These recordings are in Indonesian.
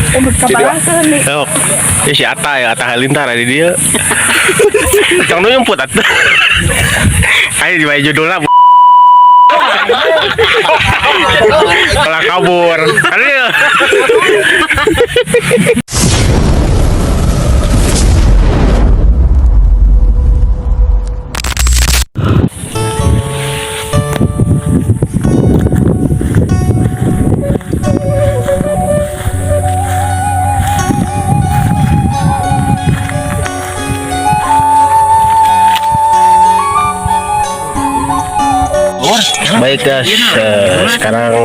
Oh, si Ata ya, Ata Halilintar di dia. Cang nu nyumput atuh. Ayo diwae judulna. Kalah kabur. Aduh. Baik guys, sekarang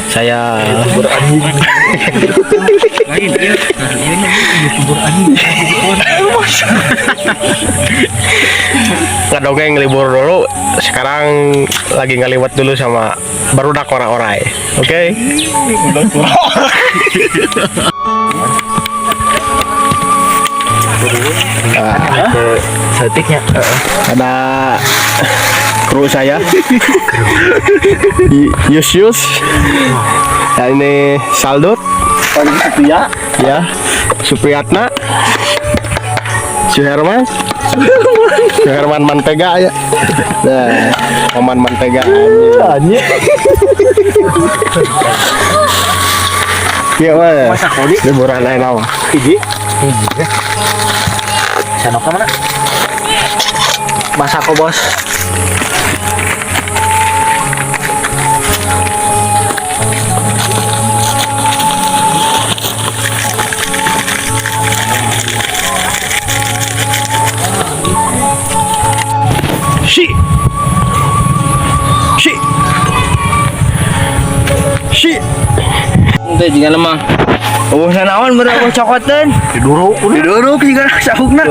saya ngedongeng libur dulu. Sekarang lagi ngeliwat dulu sama barudak ora-orai. Oke? Setiknya ada kru saya Yusius dan ini Saldut Supria ya, Supriyatna, Suherman Mantega ya. Nah, Oman Mantega anjir. Iya mah. Masa kodi liburan lain naon? Hiji. Sana ka mana? Masako bos. Si teh juga lemah. Oh sanaon bener cokotan diduruk juga sahugna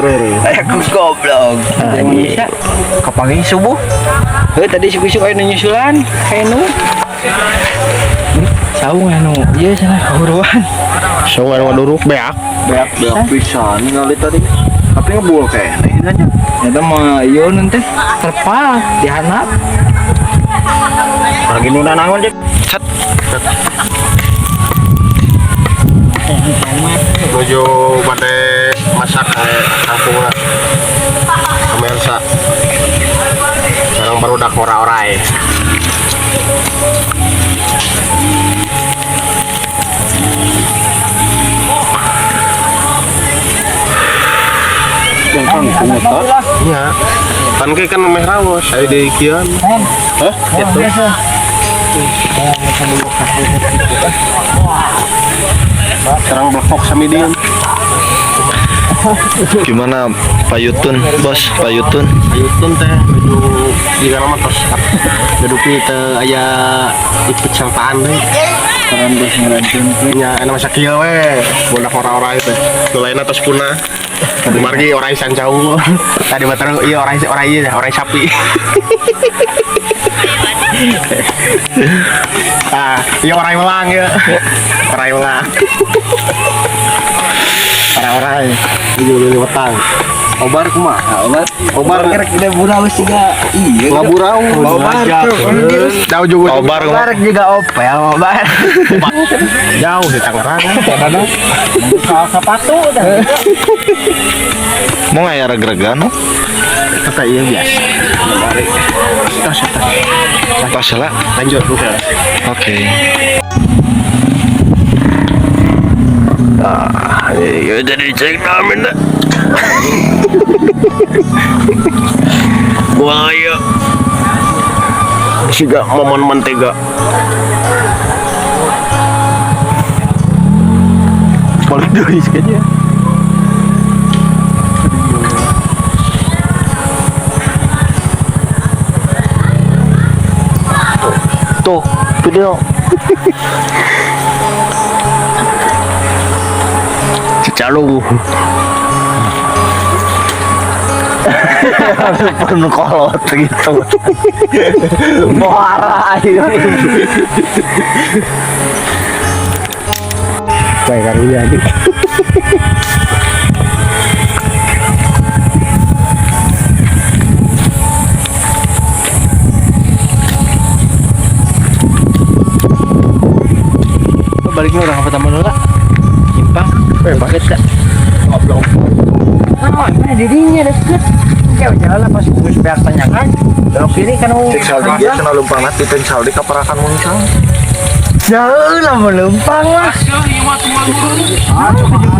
aya ku goblok anjing kapagi subuh tadi subuh-subuh aya nyusulan aya nu saung anu ieu cenah kahuruan saung anu duruk beak pisan ningali tadi tapi ngebul kayaknya eta mah ieu nanti terpal dihanap lagi nu nanangon cek menuju pada masak kampung pemirsa. Sekarang baru dak ora-orai. Iya. Kan kan meh rawos, saya di kian. Hah? Gitu. Sekarang blok sami dia. Gimana Pak Yutun, bos? Pak Yutun teh menuju di kana tos. Duduki teh aya ikut sangtaan deui. Karena geus ngarancun nya anu masa kieu we, budak ora-ora teh. Tu lainna tos punah. Tadi margi orai sancau. Tadi mah ieu orai sapi. Iya orai melang ya. Orai melang. Orai di wetang. Obar kumaha? Obar kerek udah burau siga. Iya. Ngaburau. Obar. Jauh juga. Obar juga opel obar. Jauh di Tangerang. Cadana. Sepatu dah. mau ngaya reg-regan no? Kata iya biasa. Tos lah. Lanjut buka. Oke. Ya jadi cek namin dah. Buaya. Siga momon mentega. Balik dulu sekalian. Tuh, video. Cecalung. Penuh kolot gitu. Marah ini. Baik karunya aja. Baliknya udah apa tamu dulu lah. Lumpang. Deket gak? Oh, dirinya deket. Jauh-jauh lah pas gue sebeak tanyakan. Belok kiri kan Dia kena lumpang nanti pencau di kaparakan muncang. jauh lah melumpang lah.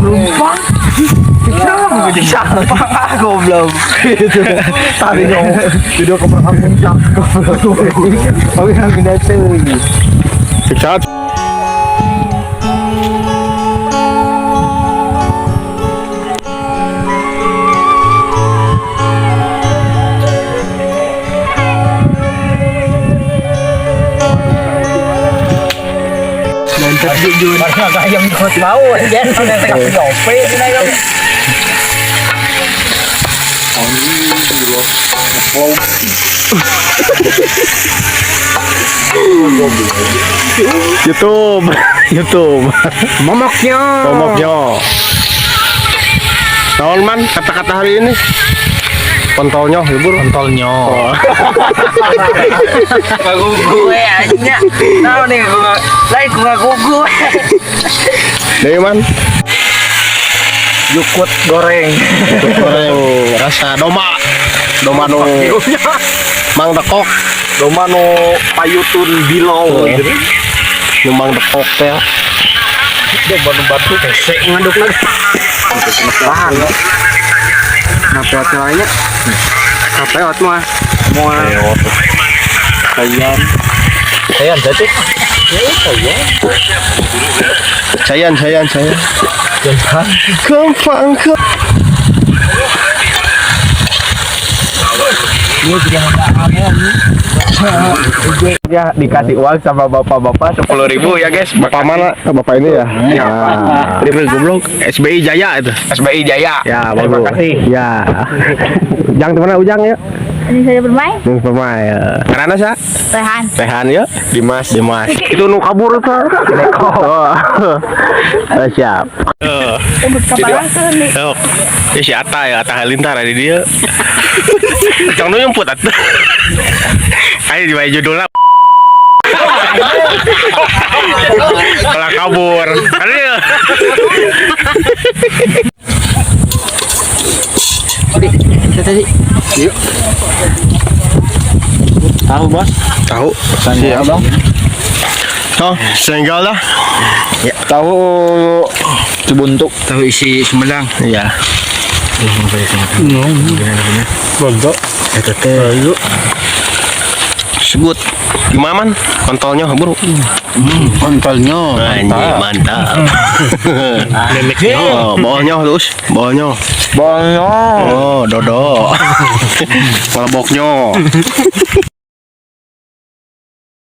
Lumpang. Sampang aku belum. Tadi dong. Video kaparakan muncang. Oke, aku datang. Siksa. Jujur, yang ikut mau, jangan sampai tengah nyope di naik. YouTube. YouTube. Momoknya. Momoknya. Naon man kata-kata hari ini? Kontolnya, hibur. Kontolnya. Gue aja. Tahu nih gue. Lain gue gugu. Dari man? Yukut goreng. Goreng rasa doma. Doma no Mang Dekok. Doma no payutun bilau. Mang Dekok teh. Doma no batu pesek ngaduk lagi. Tahan lo. Kenapa acaranya? Apa ya mah? Mau Sayan. Sayan jadi. Sayan. Gampang ke. Ya dikasih uang sama bapak-bapak 10.000 ya guys. Bapak mana? Bapak ini ya. Ya. Ribet goblok. SBI Jaya itu. SBI Jaya. Ya, bagus. Ya. Ujang teman Ujang ya. Ini saya bermain. Yang bermain. Karena sa? Rehan. Rehan ya. Dimas. Itu nu kabur tuh. Neko. Siap. Untuk kapalan tuh nih. Ya si Atta Halilintar ada dia. Cang nu nyumput atuh. Ayo diwai judulnya. Kalau kabur. Aduh. Tadi. Yuk. Tahu bos? Tahu. Siap bang. Oh, senggal dah. Ya, tahu cibuntuk. Tahu isi Sumedang. Iya. Bodoh. Itu teh. Ayo. Sebut. Gimana man? Kontolnya bro. Kontolnya. Mantap. Memeknya. Oh, bawahnya terus. Bawahnya. Bongnya. Oh, dodo. Malaboknya.